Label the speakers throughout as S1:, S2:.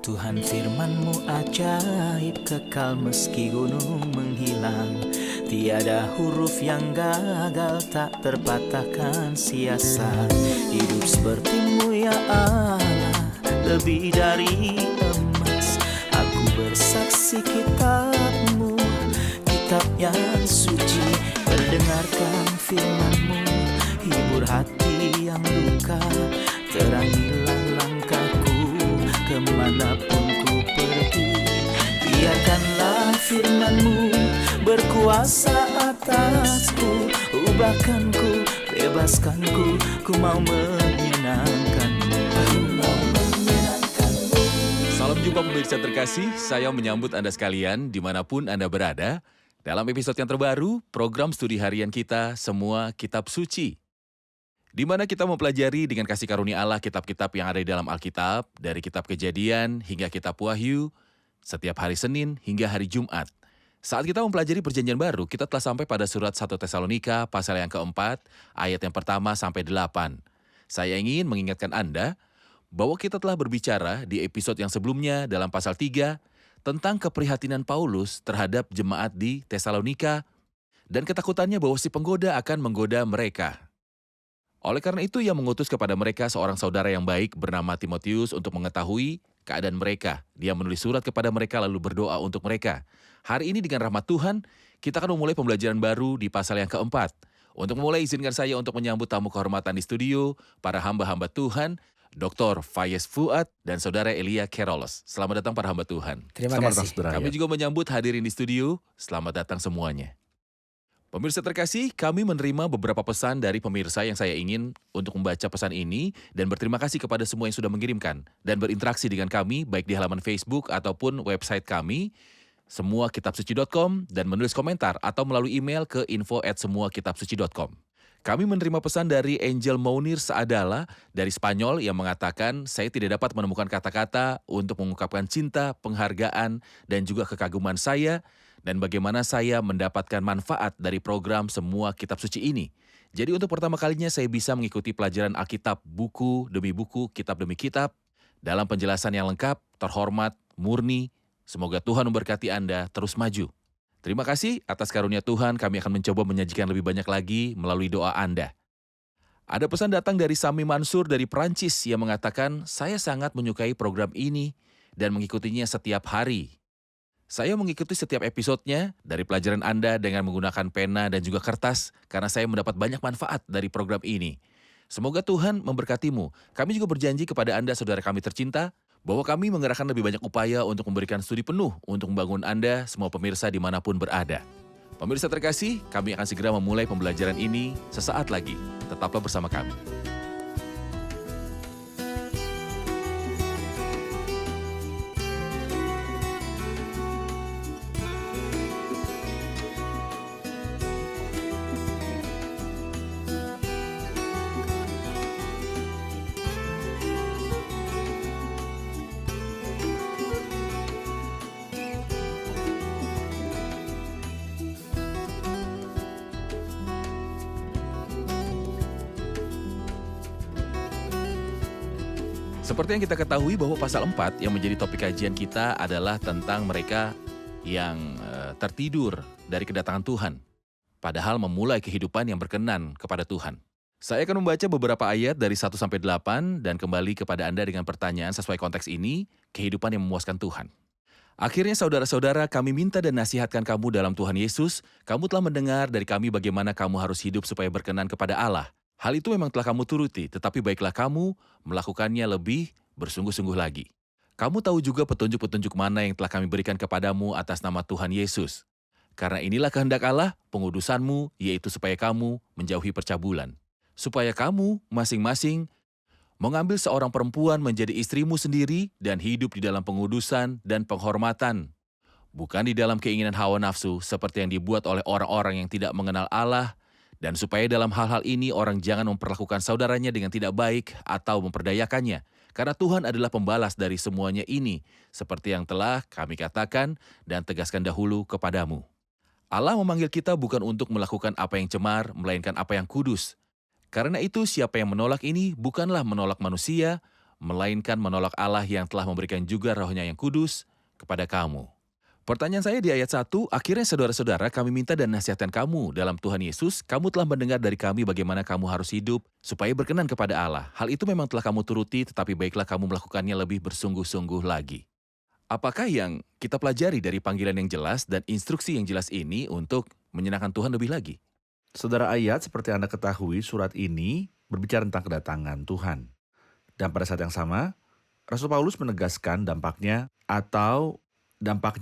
S1: Tuhan firman-Mu ajaib, kekal meski gunung menghilang. Tiada huruf yang gagal, tak terpatahkan siasat. Hidup seperti-Mu ya Allah, lebih dari emas. Aku bersaksi kitab-Mu, kitab yang suci. Mendengarkan firman-Mu, hibur hati yang luka. Terangilah langkahku kemanapun ku pergi. Biarkanlah firman-Mu berkuasa atasku. Ubahkanku, bebaskanku, ku mau menyenangkan-Mu.
S2: Salam jumpa pemirsa terkasih, saya menyambut Anda sekalian dimanapun Anda berada. Dalam episode yang terbaru, program studi harian kita, Semua Kitab Suci. Di mana kita mempelajari dengan kasih karunia Allah kitab-kitab yang ada di dalam Alkitab, dari kitab Kejadian hingga kitab Wahyu, setiap hari Senin hingga hari Jumat. Saat kita mempelajari perjanjian baru, kita telah sampai pada surat 1 Tesalonika pasal yang keempat, ayat yang pertama sampai 8. Saya ingin mengingatkan Anda bahwa kita telah berbicara di episode yang sebelumnya dalam pasal 3 tentang keprihatinan Paulus terhadap jemaat di Tesalonika dan ketakutannya bahwa si penggoda akan menggoda mereka. Oleh karena itu, ia mengutus kepada mereka seorang saudara yang baik bernama Timotius untuk mengetahui keadaan mereka. Dia menulis surat kepada mereka lalu berdoa untuk mereka. Hari ini dengan rahmat Tuhan, kita akan memulai pembelajaran baru di pasal yang keempat. Untuk memulai, izinkan saya untuk menyambut tamu kehormatan di studio, para hamba-hamba Tuhan, Dr. Fayez Fuad dan Saudara Elia Kerolos. Selamat datang para hamba Tuhan.
S3: Terima kasih.
S2: Kami juga menyambut hadirin di studio. Selamat datang semuanya. Pemirsa terkasih, kami menerima beberapa pesan dari pemirsa yang saya ingin untuk membaca pesan ini dan berterima kasih kepada semua yang sudah mengirimkan dan berinteraksi dengan kami baik di halaman Facebook ataupun website kami semuakitabsuci.com dan menulis komentar atau melalui email ke info@semuakitabsuci.com. Kami menerima pesan dari Angel Mounir Saadala dari Spanyol yang mengatakan, saya tidak dapat menemukan kata-kata untuk mengungkapkan cinta, penghargaan, dan juga kekaguman saya, dan bagaimana saya mendapatkan manfaat dari program Semua Kitab Suci ini. Jadi untuk pertama kalinya saya bisa mengikuti pelajaran Alkitab buku demi buku, kitab demi kitab, dalam penjelasan yang lengkap, terhormat, murni. Semoga Tuhan memberkati Anda terus maju. Terima kasih atas karunia Tuhan, kami akan mencoba menyajikan lebih banyak lagi melalui doa Anda. Ada pesan datang dari Sami Mansur dari Prancis yang mengatakan, saya sangat menyukai program ini dan mengikutinya setiap hari. Saya mengikuti setiap episodenya dari pelajaran Anda dengan menggunakan pena dan juga kertas karena saya mendapat banyak manfaat dari program ini. Semoga Tuhan memberkatimu. Kami juga berjanji kepada Anda, saudara kami tercinta, bahwa kami mengerahkan lebih banyak upaya untuk memberikan studi penuh untuk membangun Anda, semua pemirsa dimanapun berada. Pemirsa terkasih, kami akan segera memulai pembelajaran ini sesaat lagi. Tetaplah bersama kami. Seperti yang kita ketahui bahwa pasal 4 yang menjadi topik kajian kita adalah tentang mereka yang tertidur dari kedatangan Tuhan, padahal memulai kehidupan yang berkenan kepada Tuhan. Saya akan membaca beberapa ayat dari 1-8 dan kembali kepada Anda dengan pertanyaan sesuai konteks ini, kehidupan yang memuaskan Tuhan. Akhirnya saudara-saudara, kami minta dan nasihatkan kamu dalam Tuhan Yesus, kamu telah mendengar dari kami bagaimana kamu harus hidup supaya berkenan kepada Allah. Hal itu memang telah kamu turuti, tetapi baiklah kamu melakukannya lebih bersungguh-sungguh lagi. Kamu tahu juga petunjuk-petunjuk mana yang telah kami berikan kepadamu atas nama Tuhan Yesus. Karena inilah kehendak Allah, pengudusanmu, yaitu supaya kamu menjauhi percabulan. Supaya kamu masing-masing mengambil seorang perempuan menjadi istrimu sendiri dan hidup di dalam pengudusan dan penghormatan. Bukan di dalam keinginan hawa nafsu seperti yang dibuat oleh orang-orang yang tidak mengenal Allah, dan supaya dalam hal-hal ini orang jangan memperlakukan saudaranya dengan tidak baik atau memperdayakannya. Karena Tuhan adalah pembalas dari semuanya ini, seperti yang telah kami katakan dan tegaskan dahulu kepadamu. Allah memanggil kita bukan untuk melakukan apa yang cemar, melainkan apa yang kudus. Karena itu siapa yang menolak ini bukanlah menolak manusia, melainkan menolak Allah yang telah memberikan juga Roh-Nya yang kudus kepada kamu. Pertanyaan saya di ayat 1, akhirnya saudara-saudara kami minta dan nasihatkan kamu dalam Tuhan Yesus, kamu telah mendengar dari kami bagaimana kamu harus hidup supaya berkenan kepada Allah. Hal itu memang telah kamu turuti, tetapi baiklah kamu melakukannya lebih bersungguh-sungguh lagi. Apakah yang kita pelajari dari panggilan yang jelas dan instruksi yang jelas ini untuk menyenangkan Tuhan lebih lagi?
S3: Saudara, ayat seperti Anda ketahui, surat ini berbicara tentang kedatangan Tuhan. Dan pada saat yang sama, Rasul Paulus menegaskan dampak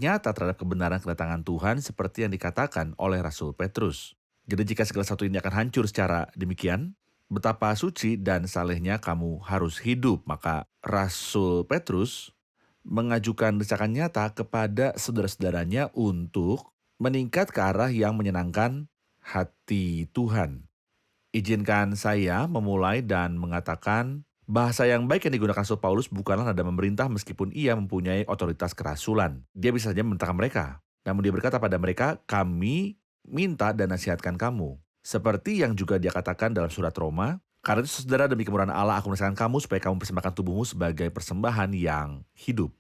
S3: nyata terhadap kebenaran kedatangan Tuhan seperti yang dikatakan oleh Rasul Petrus. Jadi jika segala sesuatu ini akan hancur secara demikian, betapa suci dan salehnya kamu harus hidup. Maka Rasul Petrus mengajukan desakan nyata kepada saudara-saudaranya untuk meningkat ke arah yang menyenangkan hati Tuhan. Izinkan saya memulai dan mengatakan bahasa yang baik yang digunakan Rasul Paulus bukanlah nada memerintah meskipun ia mempunyai otoritas kerasulan. Dia bisa saja memerintahkan mereka. Namun dia berkata pada mereka, kami minta dan nasihatkan kamu. Seperti yang juga dia katakan dalam surat Roma, karena itu saudara demi kemurahan Allah aku menasihatkan kamu supaya kamu persembahkan tubuhmu sebagai persembahan yang hidup.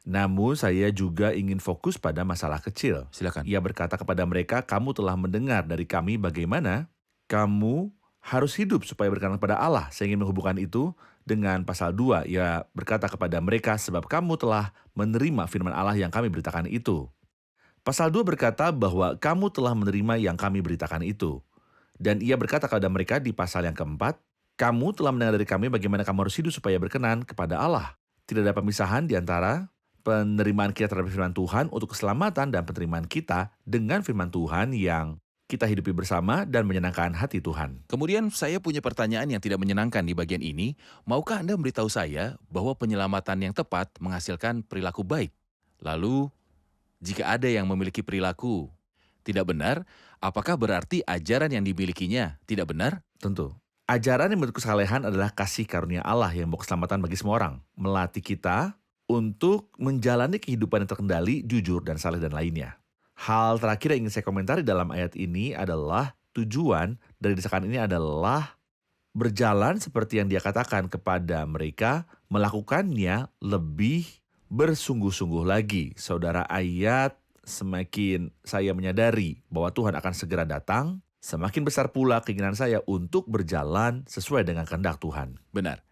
S3: Namun saya juga ingin fokus pada masalah kecil.
S2: Silakan.
S3: Ia berkata kepada mereka, kamu telah mendengar dari kami bagaimana kamu harus hidup supaya berkenan kepada Allah. Saya ingin menghubungkan itu dengan pasal 2. Ia berkata kepada mereka, sebab kamu telah menerima firman Allah yang kami beritakan itu. Pasal 2 berkata bahwa kamu telah menerima yang kami beritakan itu. Dan ia berkata kepada mereka di pasal yang keempat, kamu telah mendengar dari kami bagaimana kamu harus hidup supaya berkenan kepada Allah. Tidak ada pemisahan di antara penerimaan kita terhadap firman Tuhan untuk keselamatan dan penerimaan kita dengan firman Tuhan yang kita hidupi bersama dan menyenangkan hati Tuhan.
S2: Kemudian saya punya pertanyaan yang tidak menyenangkan di bagian ini. Maukah Anda memberitahu saya bahwa penyelamatan yang tepat menghasilkan perilaku baik? Lalu, jika ada yang memiliki perilaku tidak benar, apakah berarti ajaran yang dimilikinya tidak benar?
S3: Tentu. Ajaran yang bentuk kesalehan adalah kasih karunia Allah yang membawa keselamatan bagi semua orang. Melatih kita untuk menjalani kehidupan yang terkendali, jujur, dan saleh dan lainnya. Hal terakhir yang ingin saya komentari dalam ayat ini adalah tujuan dari desakan ini adalah berjalan seperti yang dia katakan kepada mereka, melakukannya lebih bersungguh-sungguh lagi. Saudara, ayat semakin saya menyadari bahwa Tuhan akan segera datang, semakin besar pula keinginan saya untuk berjalan sesuai dengan kehendak Tuhan.
S2: Benar.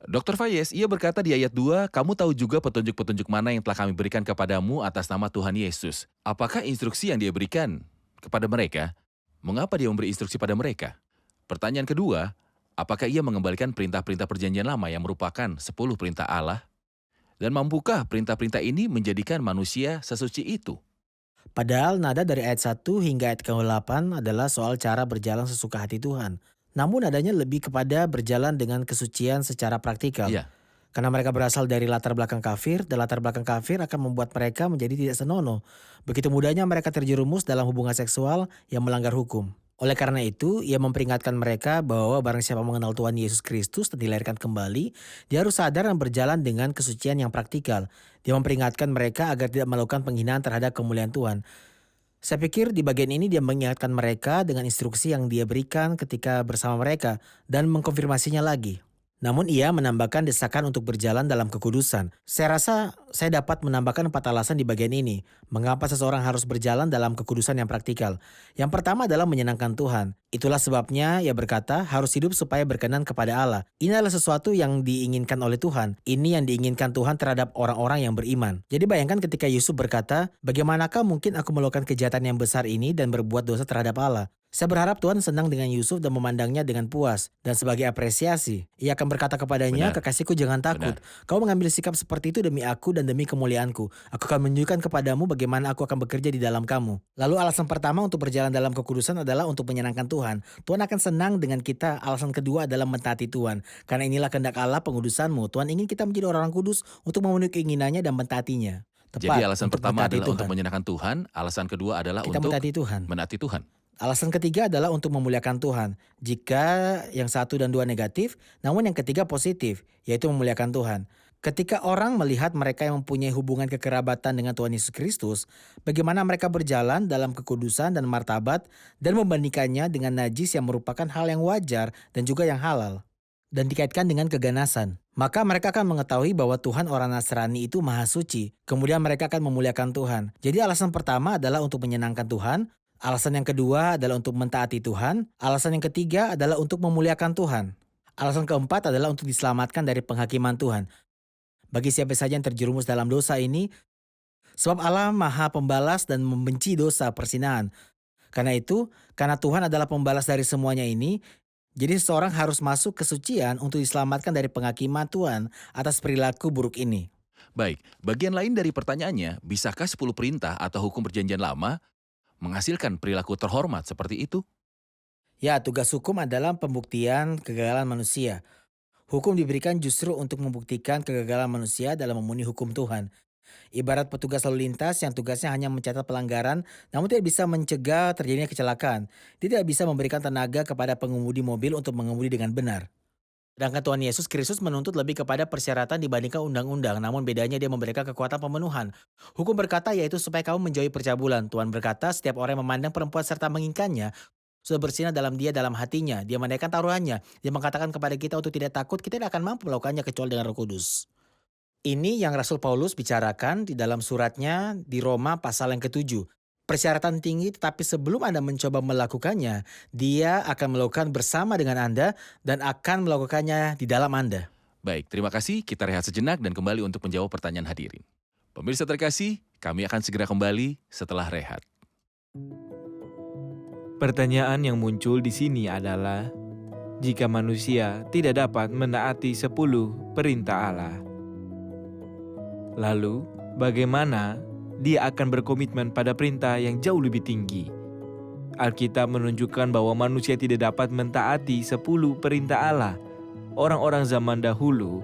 S2: Dr. Fayez, ia berkata di ayat 2, kamu tahu juga petunjuk-petunjuk mana yang telah kami berikan kepadamu atas nama Tuhan Yesus. Apakah instruksi yang dia berikan kepada mereka? Mengapa dia memberi instruksi pada mereka? Pertanyaan kedua, apakah ia mengembalikan perintah-perintah perjanjian lama yang merupakan 10 perintah Allah? Dan mampukah perintah-perintah ini menjadikan manusia sesuci itu?
S4: Padahal nada dari ayat 1 hingga ayat ke-8 adalah soal cara berjalan sesuka hati Tuhan. Namun nadanya lebih kepada berjalan dengan kesucian secara praktikal.
S2: Iya.
S4: Karena mereka berasal dari latar belakang kafir, dan latar belakang kafir akan membuat mereka menjadi tidak senonoh. Begitu mudahnya mereka terjerumus dalam hubungan seksual yang melanggar hukum. Oleh karena itu, ia memperingatkan mereka bahwa barang siapa mengenal Tuhan Yesus Kristus dan dilahirkan kembali, dia harus sadar dan berjalan dengan kesucian yang praktikal. Dia memperingatkan mereka agar tidak melakukan penghinaan terhadap kemuliaan Tuhan. Saya pikir di bagian ini dia mengingatkan mereka dengan instruksi yang dia berikan ketika bersama mereka dan mengkonfirmasinya lagi. Namun ia menambahkan desakan untuk berjalan dalam kekudusan. Saya rasa saya dapat menambahkan 4 alasan di bagian ini. Mengapa seseorang harus berjalan dalam kekudusan yang praktikal. Yang pertama adalah menyenangkan Tuhan. Itulah sebabnya ia berkata harus hidup supaya berkenan kepada Allah. Ini adalah sesuatu yang diinginkan oleh Tuhan. Ini yang diinginkan Tuhan terhadap orang-orang yang beriman. Jadi bayangkan ketika Yusuf berkata, bagaimanakah mungkin aku melakukan kejahatan yang besar ini dan berbuat dosa terhadap Allah. Saya berharap Tuhan senang dengan Yusuf dan memandangnya dengan puas. Dan sebagai apresiasi, ia akan berkata kepadanya,
S2: Benar.
S4: kekasihku jangan takut. Kau mengambil sikap seperti itu demi aku dan demi kemuliaanku. Aku akan menunjukkan kepadamu bagaimana aku akan bekerja di dalam kamu. Lalu alasan pertama untuk berjalan dalam kekudusan adalah untuk menyenangkan Tuhan. Tuhan akan senang dengan kita. Alasan kedua adalah mentaati Tuhan. Karena inilah kehendak Allah pengudusanmu. Tuhan ingin kita menjadi orang-orang kudus untuk memenuhi keinginannya dan mentaatinya.
S2: Jadi alasan
S4: untuk
S2: pertama
S4: mentaati
S2: adalah untuk
S4: Tuhan.
S2: menyenangkan Tuhan, alasan kedua adalah
S4: Kita
S2: untuk
S4: mentaati Tuhan.
S2: menaati Tuhan.
S4: Alasan ketiga adalah untuk memuliakan Tuhan. Jika yang 1 dan 2 negatif, namun yang ketiga positif, yaitu memuliakan Tuhan. Ketika orang melihat mereka yang mempunyai hubungan kekerabatan dengan Tuhan Yesus Kristus, bagaimana mereka berjalan dalam kekudusan dan martabat dan membandingkannya dengan najis yang merupakan hal yang wajar dan juga yang halal. dan dikaitkan dengan keganasan. Maka mereka akan mengetahui bahwa Tuhan orang Nasrani itu maha suci. Kemudian mereka akan memuliakan Tuhan. Jadi alasan pertama adalah untuk menyenangkan Tuhan. Alasan yang kedua adalah untuk mentaati Tuhan. Alasan yang ketiga adalah untuk memuliakan Tuhan. Alasan keempat adalah untuk diselamatkan dari penghakiman Tuhan. Bagi siapa saja yang terjerumus dalam dosa ini, sebab Allah maha pembalas dan membenci dosa persinahan. Karena itu, karena Tuhan adalah pembalas dari semuanya ini, jadi seseorang harus masuk ke kesucian untuk diselamatkan dari penghakiman Tuhan atas perilaku buruk ini.
S2: Baik, bagian lain dari pertanyaannya, bisakah 10 perintah atau hukum perjanjian lama menghasilkan perilaku terhormat seperti itu?
S4: Ya, tugas hukum adalah pembuktian kegagalan manusia. Hukum diberikan justru untuk membuktikan kegagalan manusia dalam memenuhi hukum Tuhan. Ibarat petugas lalu lintas yang tugasnya hanya mencatat pelanggaran, namun tidak bisa mencegah terjadinya kecelakaan. Dia tidak bisa memberikan tenaga kepada pengemudi mobil untuk mengemudi dengan benar. Sedangkan Tuhan Yesus Kristus menuntut lebih kepada persyaratan dibandingkan undang-undang, namun bedanya dia memberikan kekuatan pemenuhan. Hukum berkata yaitu supaya kamu menjauhi percabulan. Tuhan berkata setiap orang yang memandang perempuan serta menginginkannya sudah bersinar dalam dalam hatinya. Dia menaikkan taruhannya. Dia mengatakan kepada kita untuk tidak takut, kita tidak akan mampu melakukannya kecuali dengan Roh Kudus. Ini yang Rasul Paulus bicarakan di dalam suratnya di Roma pasal yang ke-7. Persyaratan tinggi, tetapi sebelum Anda mencoba melakukannya, dia akan melakukan bersama dengan Anda dan akan melakukannya di dalam Anda.
S2: Baik, terima kasih. Kita rehat sejenak dan kembali untuk menjawab pertanyaan hadirin. Pemirsa terkasih, kami akan segera kembali setelah rehat.
S5: Pertanyaan yang muncul di sini adalah, jika manusia tidak dapat menaati 10 perintah Allah, lalu bagaimana dia akan berkomitmen pada perintah yang jauh lebih tinggi? Alkitab menunjukkan bahwa manusia tidak dapat mentaati 10 perintah Allah. Orang-orang zaman dahulu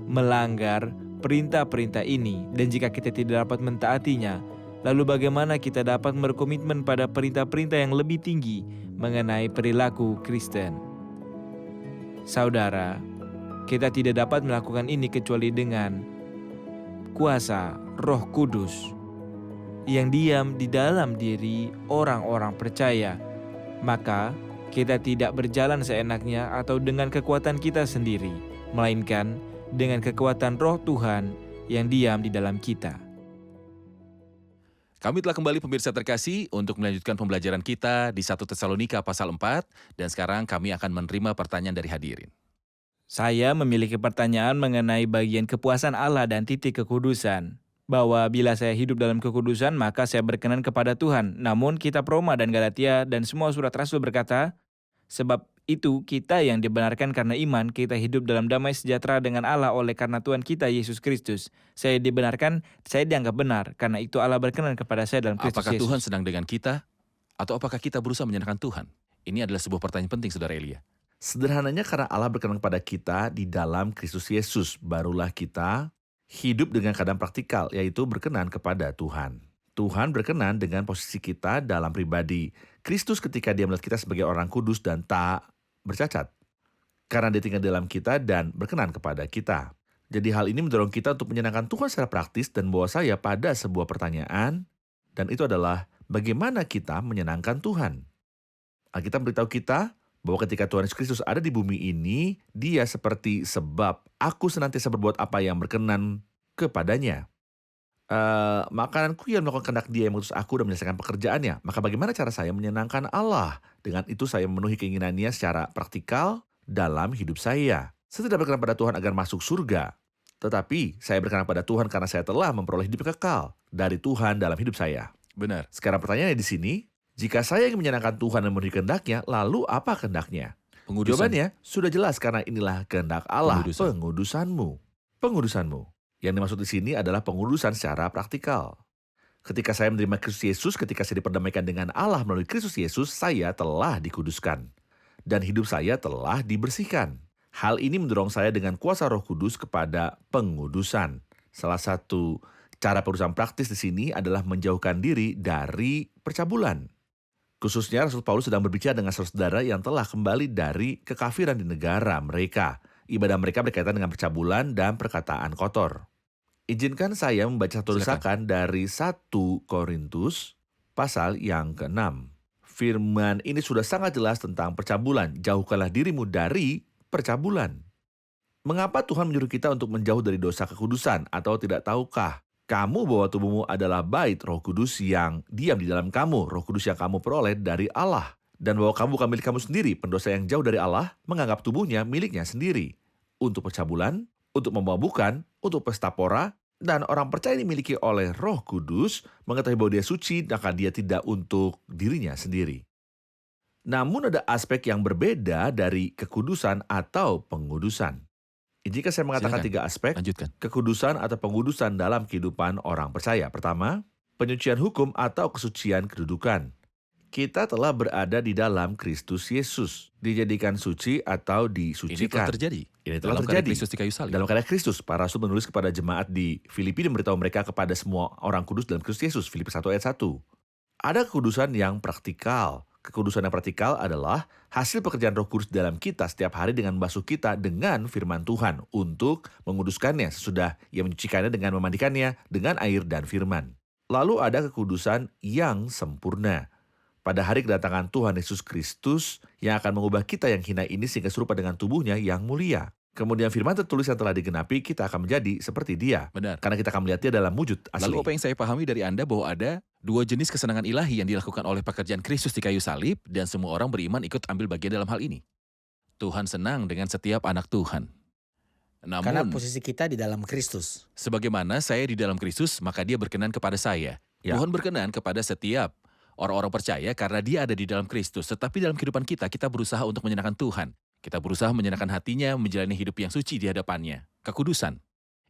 S5: melanggar perintah-perintah ini, dan jika kita tidak dapat mentaatinya, lalu bagaimana kita dapat berkomitmen pada perintah-perintah yang lebih tinggi mengenai perilaku Kristen? Saudara, kita tidak dapat melakukan ini kecuali dengan kuasa Roh Kudus yang diam di dalam diri orang-orang percaya. Maka kita tidak berjalan seenaknya atau dengan kekuatan kita sendiri, melainkan dengan kekuatan Roh Tuhan yang diam di dalam kita.
S2: Kami telah kembali pemirsa terkasih untuk melanjutkan pembelajaran kita di 1 Tesalonika pasal 4 dan sekarang kami akan menerima pertanyaan dari hadirin.
S5: Saya memiliki pertanyaan mengenai bagian kepuasan Allah dan titik kekudusan. Bahwa bila saya hidup dalam kekudusan, maka saya berkenan kepada Tuhan. Namun kitab Roma dan Galatia dan semua surat Rasul berkata, sebab itu kita yang dibenarkan karena iman, kita hidup dalam damai sejahtera dengan Allah oleh karena Tuhan kita Yesus Kristus. Saya dibenarkan, saya dianggap benar, karena itu Allah berkenan kepada saya dalam Kristus
S2: Apakah
S5: Yesus.
S2: Tuhan sedang dengan kita atau apakah kita berusaha menyenangkan Tuhan? Ini adalah sebuah pertanyaan penting, Saudara Elia.
S3: Sederhananya karena Allah berkenan kepada kita di dalam Kristus Yesus, barulah kita hidup dengan keadaan praktikal, yaitu berkenan kepada Tuhan. Tuhan berkenan dengan posisi kita dalam pribadi Kristus ketika dia melihat kita sebagai orang kudus dan tak bercacat. Karena dia tinggal dalam kita dan berkenan kepada kita. Jadi hal ini mendorong kita untuk menyenangkan Tuhan secara praktis dan membawa saya pada sebuah pertanyaan, dan itu adalah bagaimana kita menyenangkan Tuhan. Alkitab beritahu kita bahwa ketika Tuhan Yesus Kristus ada di bumi ini, dia seperti sebab aku senantiasa berbuat apa yang berkenan kepadanya. Makananku yang melakukan kehendak dia yang mengutus aku dan menyelesaikan pekerjaannya. Maka bagaimana cara saya menyenangkan Allah? Dengan itu saya memenuhi keinginannya secara praktikal dalam hidup saya. Saya tidak berkenan pada Tuhan agar masuk surga. Tetapi saya berkenan pada Tuhan karena saya telah memperoleh hidup kekal dari Tuhan dalam hidup saya.
S2: Benar.
S3: Sekarang pertanyaannya di sini, jika saya ingin menyenangkan Tuhan dan memenuhi kehendaknya, lalu apa kehendaknya?
S2: Pengudusan.
S3: Jawabannya sudah jelas karena inilah kehendak Allah,
S2: Pengudusan.
S3: Pengudusanmu. Yang dimaksud di sini adalah pengudusan secara praktikal. Ketika saya menerima Kristus Yesus, ketika saya diperdamaikan dengan Allah melalui Kristus Yesus, saya telah dikuduskan. Dan hidup saya telah dibersihkan. Hal ini mendorong saya dengan kuasa Roh Kudus kepada pengudusan. Salah satu cara pengudusan praktis di sini adalah menjauhkan diri dari percabulan. Khususnya Rasul Paulus sedang berbicara dengan saudara yang telah kembali dari kekafiran di negara mereka. Ibadah mereka berkaitan dengan percabulan dan perkataan kotor. Izinkan saya membaca satu desakan dari 1 Korintus pasal yang ke-6. Firman ini sudah sangat jelas tentang percabulan. Jauhkanlah dirimu dari percabulan. Mengapa Tuhan menyuruh kita untuk menjauh dari dosa kekudusan? Atau tidak tahukah kamu bahwa tubuhmu adalah bait Roh Kudus yang diam di dalam kamu, Roh Kudus yang kamu peroleh dari Allah. Dan bahwa kamu bukan milik kamu sendiri, pendosa yang jauh dari Allah menganggap tubuhnya miliknya sendiri. Untuk percabulan, untuk memabukan, untuk pesta pora, dan orang percaya dimiliki oleh Roh Kudus mengetahui bahwa dia suci, maka dia tidak untuk dirinya sendiri. Namun ada aspek yang berbeda dari kekudusan atau pengudusan. Jika saya mengatakan
S2: Silakan.
S3: 3 aspek,
S2: Lanjutkan.
S3: kekudusan atau pengudusan dalam kehidupan orang percaya. Pertama, penyucian hukum atau kesucian kedudukan. Kita telah berada di dalam Kristus Yesus, dijadikan suci atau
S2: Ini telah
S3: disucikan.
S2: terjadi.
S3: Ini telah
S2: Dalam karya
S3: terjadi.
S2: Kristus di kayu salib.
S3: Dalam karya Kristus, para rasul menulis kepada jemaat di Filipi dan memberitahu mereka kepada semua orang kudus dalam Kristus Yesus. Filipi 1 ayat 1. Ada kekudusan yang praktikal. Kekudusan yang praktikal adalah hasil pekerjaan Roh Kudus dalam kita setiap hari dengan membasuh kita dengan firman Tuhan untuk menguduskannya sesudah ia menyucikannya dengan memandikannya dengan air dan firman. Lalu ada kekudusan yang sempurna. Pada hari kedatangan Tuhan Yesus Kristus yang akan mengubah kita yang hina ini sehingga serupa dengan tubuhnya yang mulia. Kemudian firman tertulis yang telah digenapi, kita akan menjadi seperti dia.
S2: Benar.
S3: Karena kita akan melihat dia dalam wujud asli.
S2: Lalu apa yang saya pahami dari Anda bahwa ada 2 jenis kesenangan ilahi yang dilakukan oleh pekerjaan Kristus di kayu salib dan semua orang beriman ikut ambil bagian dalam hal ini. Tuhan senang dengan setiap anak Tuhan.
S4: Karena
S2: Namun,
S4: posisi kita di dalam Kristus.
S2: sebagaimana saya di dalam Kristus, maka dia berkenan kepada saya.
S3: Ya.
S2: Tuhan berkenan kepada setiap orang-orang percaya karena dia ada di dalam Kristus. Tetapi dalam kehidupan kita berusaha untuk menyenangkan Tuhan. Kita berusaha menyenangkan hatinya, menjalani hidup yang suci di hadapannya. Kekudusan.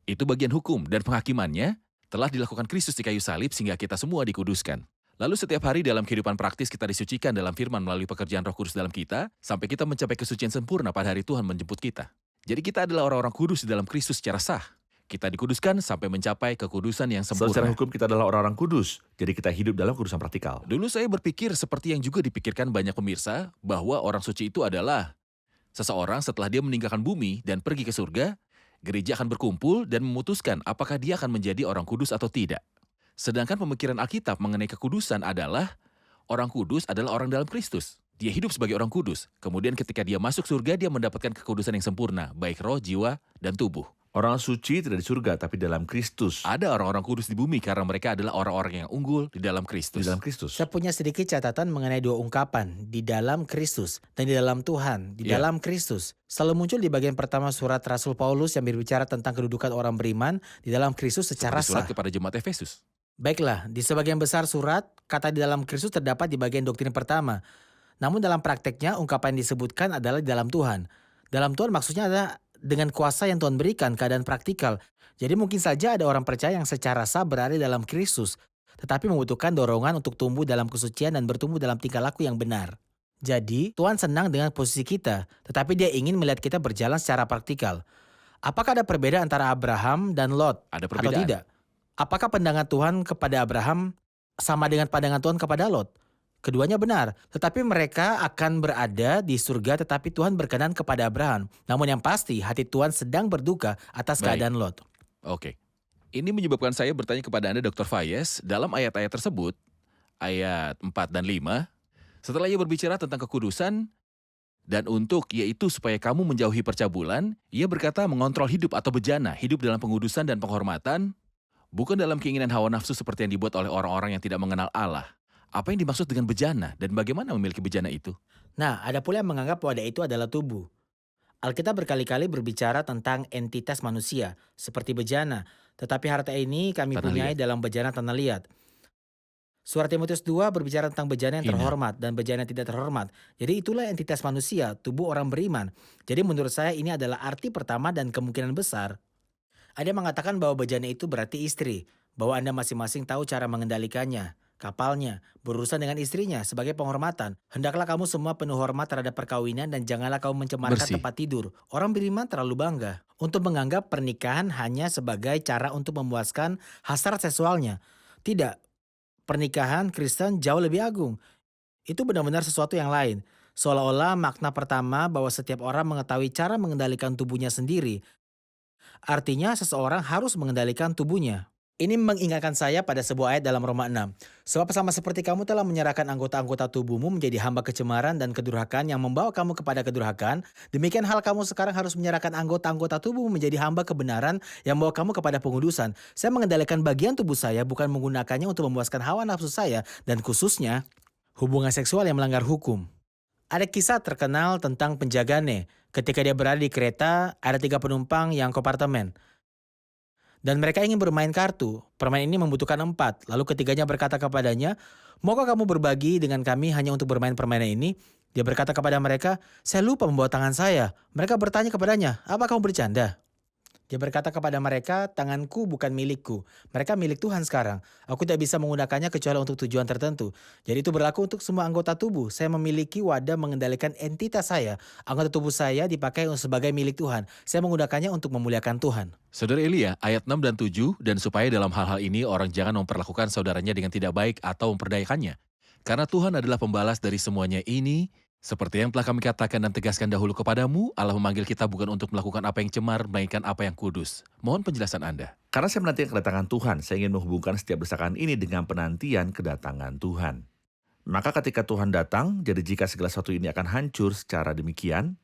S2: Itu bagian hukum dan penghakimannya telah dilakukan Kristus di kayu salib sehingga kita semua dikuduskan. Lalu setiap hari dalam kehidupan praktis kita disucikan dalam firman melalui pekerjaan Roh Kudus dalam kita, sampai kita mencapai kesucian sempurna pada hari Tuhan menjemput kita. Jadi kita adalah orang-orang kudus di dalam Kristus secara sah. Kita dikuduskan sampai mencapai kekudusan yang
S3: Secara
S2: sempurna.
S3: hukum kita adalah orang-orang kudus, jadi kita hidup dalam kudusan praktikal.
S2: Dulu saya berpikir seperti yang juga dipikirkan banyak pemirsa, bahwa orang suci itu adalah seseorang setelah dia meninggalkan bumi dan pergi ke surga, gereja akan berkumpul dan memutuskan apakah dia akan menjadi orang kudus atau tidak. Sedangkan pemikiran Alkitab mengenai kekudusan adalah orang kudus adalah orang dalam Kristus. Dia hidup sebagai orang kudus. Kemudian ketika dia masuk surga, dia mendapatkan kekudusan yang sempurna, baik roh, jiwa, dan tubuh.
S3: Orang suci tidak di surga, tapi dalam Kristus.
S2: Ada orang-orang kudus di bumi karena mereka adalah orang-orang yang unggul di dalam Kristus.
S3: Di dalam Kristus.
S4: Saya punya sedikit catatan mengenai 2 ungkapan, di dalam Kristus dan di dalam Tuhan, di
S2: Ya.
S4: dalam Kristus. Selalu muncul di bagian pertama surat Rasul Paulus yang berbicara tentang kedudukan orang beriman di dalam Kristus secara
S2: Seperti surat
S4: sah.
S2: kepada jemaat Efesus.
S4: Baiklah, di sebagian besar surat, kata di dalam Kristus terdapat di bagian doktrin pertama. Namun dalam prakteknya, ungkapan yang disebutkan adalah di dalam Tuhan. Dalam Tuhan maksudnya adalah dengan kuasa yang Tuhan berikan, keadaan praktikal. Jadi mungkin saja ada orang percaya yang secara sah berada dalam Kristus, tetapi membutuhkan dorongan untuk tumbuh dalam kesucian dan bertumbuh dalam tingkah laku yang benar. Jadi, Tuhan senang dengan posisi kita, tetapi dia ingin melihat kita berjalan secara praktikal. Apakah ada perbedaan antara Abraham dan Lot?
S2: Ada
S4: Atau
S2: perbedaan.
S4: tidak? Apakah pandangan Tuhan kepada Abraham sama dengan pandangan Tuhan kepada Lot? Keduanya benar, tetapi mereka akan berada di surga tetapi Tuhan berkenan kepada Abraham. Namun yang pasti hati Tuhan sedang berduka atas
S2: Baik.
S4: keadaan Lot.
S2: Oke. Ini menyebabkan saya bertanya kepada Anda, Dr. Fayez, dalam ayat-ayat tersebut, ayat 4 dan 5, setelah ia berbicara tentang kekudusan, dan untuk yaitu supaya kamu menjauhi percabulan, ia berkata mengontrol hidup atau bejana, hidup dalam pengudusan dan penghormatan, bukan dalam keinginan hawa nafsu seperti yang dibuat oleh orang-orang yang tidak mengenal Allah. Apa yang dimaksud dengan bejana dan bagaimana memiliki bejana itu?
S4: Nah, ada pula yang menganggap wadah itu adalah tubuh. Alkitab berkali-kali berbicara tentang entitas manusia, seperti bejana. Tetapi harta ini kami
S2: Tanah
S4: punyai
S2: liat.
S4: dalam bejana tanah liat. Surat Timotius 2 berbicara tentang bejana yang
S2: Hina.
S4: terhormat dan bejana yang tidak terhormat. Jadi itulah entitas manusia, tubuh orang beriman. Jadi menurut saya ini adalah arti pertama dan kemungkinan besar. Ada yang mengatakan bahwa bejana itu berarti istri, bahwa Anda masing-masing tahu cara mengendalikannya. Kapalnya, berurusan dengan istrinya sebagai penghormatan. Hendaklah kamu semua penuh hormat terhadap perkawinan dan janganlah kamu mencemarkan
S2: Bersih.
S4: tempat tidur. Orang beriman terlalu bangga untuk menganggap pernikahan hanya sebagai cara untuk memuaskan hasrat seksualnya. Tidak, pernikahan Kristen jauh lebih agung. Itu benar-benar sesuatu yang lain. Seolah-olah makna pertama bahwa setiap orang mengetahui cara mengendalikan tubuhnya sendiri. Artinya seseorang harus mengendalikan tubuhnya. Ini mengingatkan saya pada sebuah ayat dalam Roma 6. Sebab sama seperti kamu telah menyerahkan anggota-anggota tubuhmu menjadi hamba kecemaran dan kedurhakaan yang membawa kamu kepada kedurhakaan, demikian hal kamu sekarang harus menyerahkan anggota-anggota tubuhmu menjadi hamba kebenaran yang membawa kamu kepada pengudusan. Saya mengendalikan bagian tubuh saya bukan menggunakannya untuk memuaskan hawa nafsu saya dan khususnya hubungan seksual yang melanggar hukum. Ada kisah terkenal tentang penjagane. Ketika dia berada di kereta, ada 3 penumpang yang kompartemen. Dan mereka ingin bermain kartu. Permainan ini membutuhkan 4. Lalu ketiganya berkata kepadanya, maukah kamu berbagi dengan kami hanya untuk bermain permainan ini? Dia berkata kepada mereka, saya lupa membawa tangan saya. Mereka bertanya kepadanya, apa kamu bercanda? Dia berkata kepada mereka, tanganku bukan milikku. Mereka milik Tuhan sekarang. Aku tidak bisa menggunakannya kecuali untuk tujuan tertentu. Jadi itu berlaku untuk semua anggota tubuh. Saya memiliki wadah mengendalikan entitas saya. Anggota tubuh saya dipakai sebagai milik Tuhan. Saya menggunakannya untuk memuliakan Tuhan.
S2: Saudara Elia, ayat 6 dan 7, dan supaya dalam hal-hal ini orang jangan memperlakukan saudaranya dengan tidak baik atau memperdayakannya. Karena Tuhan adalah pembalas dari semuanya ini. Seperti yang telah kami katakan dan tegaskan dahulu kepadamu, Allah memanggil kita bukan untuk melakukan apa yang cemar, melainkan apa yang kudus. Mohon penjelasan Anda.
S3: Karena saya menantikan kedatangan Tuhan, saya ingin menghubungkan setiap desakan ini dengan penantian kedatangan Tuhan. Maka ketika Tuhan datang, jadi jika segala sesuatu ini akan hancur secara demikian,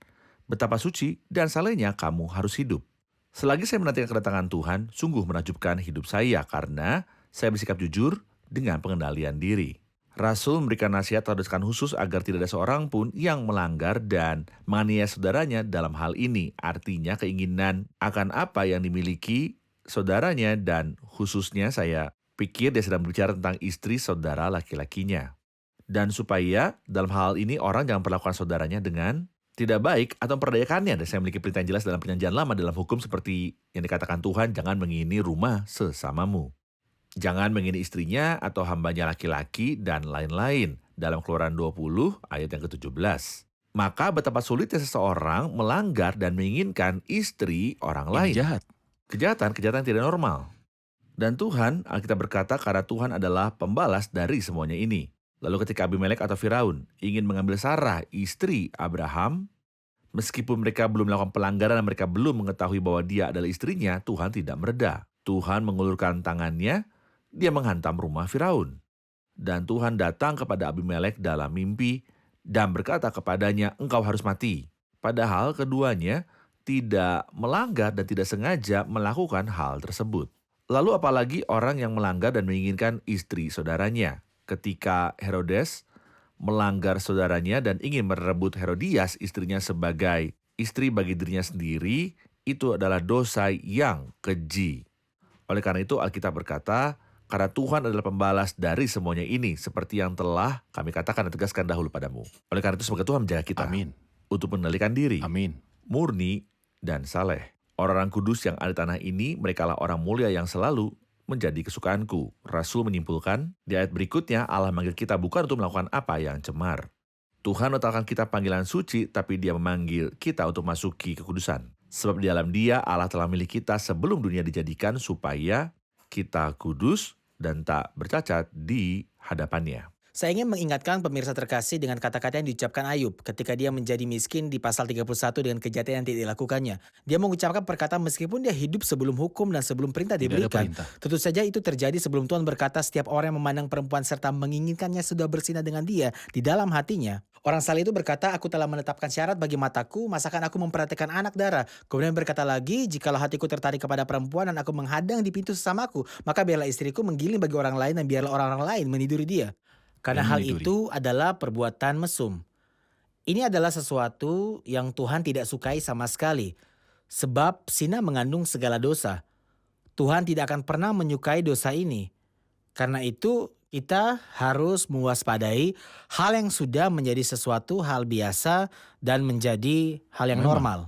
S3: betapa suci dan salehnya kamu harus hidup. Selagi saya menantikan kedatangan Tuhan, sungguh menakjubkan hidup saya karena saya bersikap jujur dengan pengendalian diri. Rasul memberikan nasihat atau desakan khusus agar tidak ada seorang pun yang melanggar dan menganiaya saudaranya dalam hal ini. Artinya keinginan akan apa yang dimiliki saudaranya dan khususnya saya pikir dia sedang berbicara tentang istri saudara laki-lakinya. Dan supaya dalam hal ini orang jangan perlakukan saudaranya dengan tidak baik atau memperdayakannya. Dan saya memiliki perintah yang jelas dalam perjanjian lama dalam hukum seperti yang dikatakan Tuhan, jangan mengingini rumah sesamamu. Jangan mengingini istrinya atau hambanya laki-laki dan lain-lain. Dalam Keluaran 20 ayat yang ke-17. Maka betapa sulitnya seseorang melanggar dan menginginkan istri orang lain.
S2: Ini jahat.
S3: Kejahatan tidak normal. Dan Tuhan, Alkitab berkata karena Tuhan adalah pembalas dari semuanya ini. Lalu ketika Abimelek atau Firaun ingin mengambil Sarah, istri Abraham, meskipun mereka belum melakukan pelanggaran dan mereka belum mengetahui bahwa dia adalah istrinya, Tuhan tidak mereda. Tuhan mengulurkan tangannya, dia menghantam rumah Firaun. Dan Tuhan datang kepada Abimelek dalam mimpi dan berkata kepadanya, engkau harus mati. Padahal keduanya tidak melanggar dan tidak sengaja melakukan hal tersebut. Lalu apalagi orang yang melanggar dan menginginkan istri saudaranya. Ketika Herodes melanggar saudaranya dan ingin merebut Herodias istrinya sebagai istri bagi dirinya sendiri, itu adalah dosa yang keji. Oleh karena itu Alkitab berkata, karena Tuhan adalah pembalas dari semuanya ini, seperti yang telah kami katakan dan tegaskan dahulu padamu. Oleh karena itu semoga Tuhan menjaga kita.
S2: Amin.
S3: Untuk mengendalikan diri.
S2: Amin.
S3: Murni dan saleh. Orang-orang kudus yang ada di tanah ini, merekalah orang mulia yang selalu menjadi kesukaanku. Rasul menyimpulkan, di ayat berikutnya Allah manggil kita bukan untuk melakukan apa yang cemar. Tuhan letakkan kita panggilan suci, tapi dia memanggil kita untuk masuki kekudusan. Sebab di dalam dia Allah telah memilih kita sebelum dunia dijadikan supaya kita kudus dan tak bercacat di hadapannya.
S4: Saya ingin mengingatkan pemirsa terkasih dengan kata-kata yang diucapkan Ayub ketika dia menjadi miskin di pasal 31 dengan kejahatan yang tidak dilakukannya. Dia mengucapkan perkataan meskipun dia hidup sebelum hukum dan sebelum perintah
S2: Tidak ada
S4: diberikan.
S2: perintah.
S4: Tentu saja itu terjadi sebelum Tuhan berkata setiap orang yang memandang perempuan serta menginginkannya sudah bersinah dengan dia di dalam hatinya. Orang saleh itu berkata, aku telah menetapkan syarat bagi mataku, masakan aku memperhatikan anak darah. Kemudian berkata lagi, jikalau hatiku tertarik kepada perempuan dan aku menghadang di pintu sesamaku, maka biarlah istriku menggiling bagi orang lain dan biarlah orang-orang lain meniduri dia. Karena hal
S2: Meniduri.
S4: itu adalah perbuatan mesum. Ini adalah sesuatu yang Tuhan tidak sukai sama sekali. Sebab zina mengandung segala dosa. Tuhan tidak akan pernah menyukai dosa ini. Karena itu kita harus mewaspadai hal yang sudah menjadi sesuatu hal biasa dan menjadi hal yang
S2: Memang.
S4: normal.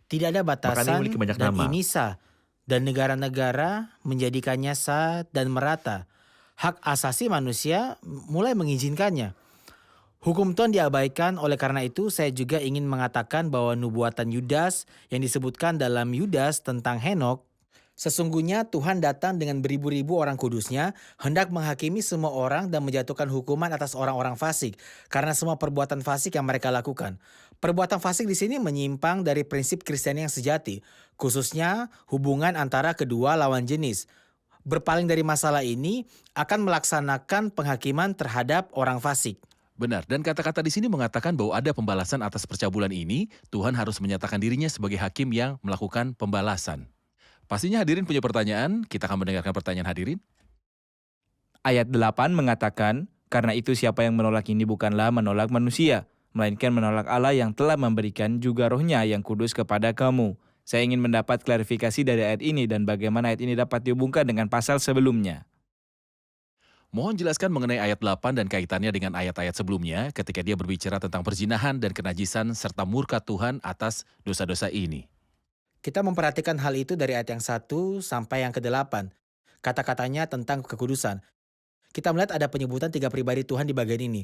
S4: Tidak ada batasan
S3: memiliki banyak
S4: dan
S3: nama.
S4: ini sah. Dan negara-negara menjadikannya sah dan merata. Hak asasi manusia mulai mengizinkannya. Hukum Tuhan diabaikan, oleh karena itu saya juga ingin mengatakan bahwa nubuatan Yudas yang disebutkan dalam Yudas tentang Henok, sesungguhnya Tuhan datang dengan beribu-ribu orang kudusnya, hendak menghakimi semua orang dan menjatuhkan hukuman atas orang-orang fasik, karena semua perbuatan fasik yang mereka lakukan. Perbuatan fasik di sini menyimpang dari prinsip Kristiani yang sejati, khususnya hubungan antara kedua lawan jenis. berpaling dari masalah ini akan melaksanakan penghakiman terhadap orang fasik.
S2: Benar, dan kata-kata di sini mengatakan bahwa ada pembalasan atas percabulan ini, Tuhan harus menyatakan dirinya sebagai hakim yang melakukan pembalasan. Pastinya hadirin punya pertanyaan, kita akan mendengarkan pertanyaan hadirin.
S5: Ayat 8 mengatakan, karena itu siapa yang menolak ini bukanlah menolak manusia, melainkan menolak Allah yang telah memberikan juga rohnya yang kudus kepada kamu. Saya ingin mendapat klarifikasi dari ayat ini dan bagaimana ayat ini dapat dihubungkan dengan pasal sebelumnya.
S2: Mohon jelaskan mengenai ayat 8 dan kaitannya dengan ayat-ayat sebelumnya ketika dia berbicara tentang perzinahan dan kenajisan serta murka Tuhan atas dosa-dosa ini.
S4: Kita memperhatikan hal itu dari ayat yang 1 sampai yang ke-8. Kata-katanya tentang kekudusan. Kita melihat ada penyebutan 3 pribadi Tuhan di bagian ini.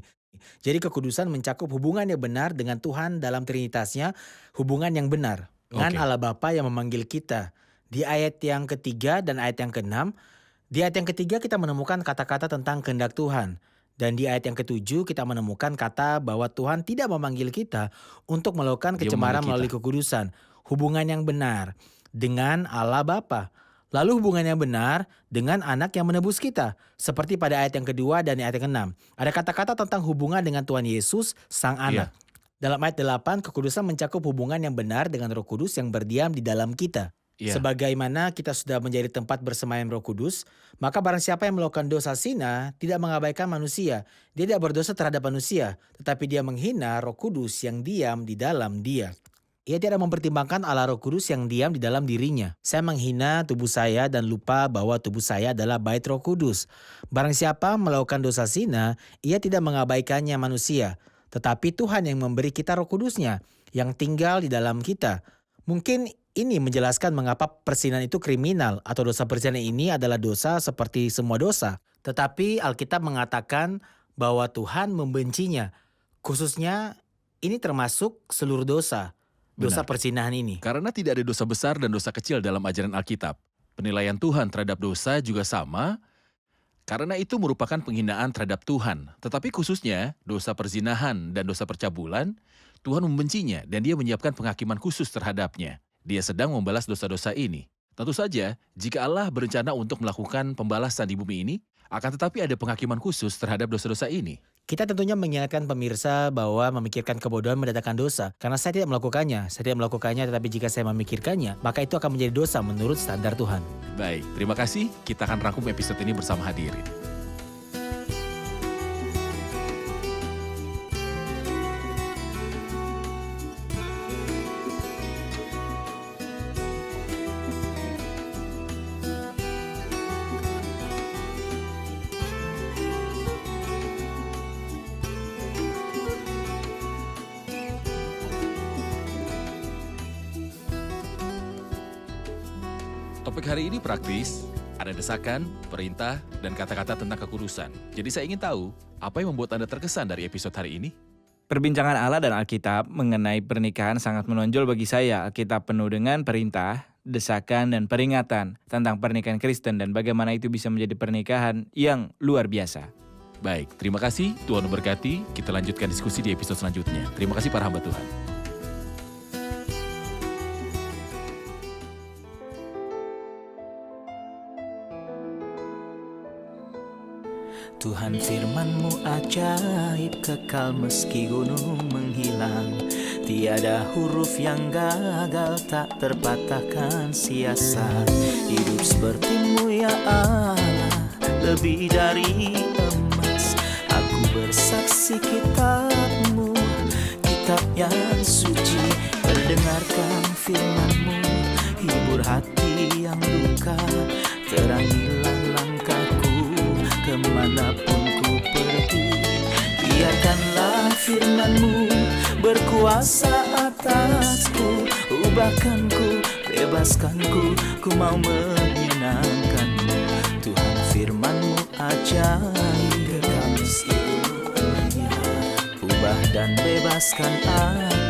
S4: Jadi kekudusan mencakup hubungan yang benar dengan Tuhan dalam Trinitasnya, hubungan yang benar dengan
S2: Oke.
S4: Allah Bapa yang memanggil kita. Di ayat yang ketiga dan ayat yang ke-6, di ayat yang ketiga kita menemukan kata-kata tentang kehendak Tuhan. Dan di ayat yang ke-7 kita menemukan kata bahwa Tuhan tidak memanggil kita untuk melakukan
S2: Dia
S4: kecemaran
S2: memanggil
S4: melalui kekudusan. Hubungan yang benar dengan Allah Bapa. Lalu hubungan yang benar dengan anak yang menebus kita. Seperti pada ayat yang kedua dan ayat yang ke-6. Ada kata-kata tentang hubungan dengan Tuhan Yesus, Sang Anak. Dalam ayat 8, kekudusan mencakup hubungan yang benar dengan Roh Kudus yang berdiam di dalam kita.
S2: Iya.
S4: Sebagaimana kita sudah menjadi tempat bersemayam Roh Kudus, maka barang siapa yang melakukan dosa zina tidak mengabaikan manusia. Dia tidak berdosa terhadap manusia, tetapi dia menghina Roh Kudus yang diam di dalam dia. Ia tidak mempertimbangkan Allah Roh Kudus yang diam di dalam dirinya. Saya menghina tubuh saya dan lupa bahwa tubuh saya adalah bait Roh Kudus. Barang siapa melakukan dosa zina, ia tidak mengabaikannya manusia. Tetapi Tuhan yang memberi kita Roh Kudusnya, yang tinggal di dalam kita. Mungkin ini menjelaskan mengapa perzinahan itu kriminal atau dosa perzinahan ini adalah dosa seperti semua dosa. Tetapi Alkitab mengatakan bahwa Tuhan membencinya. Khususnya ini termasuk seluruh dosa. Dosa
S2: Benar.
S4: perzinahan ini.
S2: Karena tidak ada dosa besar dan dosa kecil dalam ajaran Alkitab. Penilaian Tuhan terhadap dosa juga sama, karena itu merupakan penghinaan terhadap Tuhan. Tetapi khususnya dosa perzinahan dan dosa percabulan, Tuhan membencinya dan dia menyiapkan penghakiman khusus terhadapnya. Dia sedang membalas dosa-dosa ini. Tentu saja, jika Allah berencana untuk melakukan pembalasan di bumi ini, akan tetapi ada penghakiman khusus terhadap dosa-dosa ini.
S4: Kita tentunya mengingatkan pemirsa bahwa memikirkan kebodohan mendatangkan dosa. Karena saya tidak melakukannya. Saya tidak melakukannya, tetapi jika saya memikirkannya, maka itu akan menjadi dosa menurut standar Tuhan.
S2: Baik, terima kasih. Kita akan rangkum episode ini bersama hadirin. Topik hari ini praktis, ada desakan, perintah, dan kata-kata tentang kekudusan. Jadi saya ingin tahu, apa yang membuat Anda terkesan dari episode hari ini?
S5: Perbincangan Allah dan Alkitab mengenai pernikahan sangat menonjol bagi saya. Alkitab penuh dengan perintah, desakan, dan peringatan tentang pernikahan Kristen dan bagaimana itu bisa menjadi pernikahan yang luar biasa.
S2: Baik, terima kasih. Tuhan memberkati. Kita lanjutkan diskusi di episode selanjutnya. Terima kasih para hamba Tuhan.
S1: Tuhan firman-Mu ajaib, kekal meski gunung menghilang. Tiada huruf yang gagal, tak terpatahkan siasat. Hidup seperti-Mu ya Allah, lebih dari emas. Aku bersaksi kitab-Mu, kitab yang suci. Mendengarkan firman-Mu, hibur hati yang duka. Terangilah langkahku kemanapun ku pergi. Biarkanlah firman-Mu berkuasa atasku. Ubahkanku, bebaskanku, ku mau menyenangkan-Mu. Tuhan firman-Mu ajaib, kekal meski dunia. Ubah dan bebaskan aku.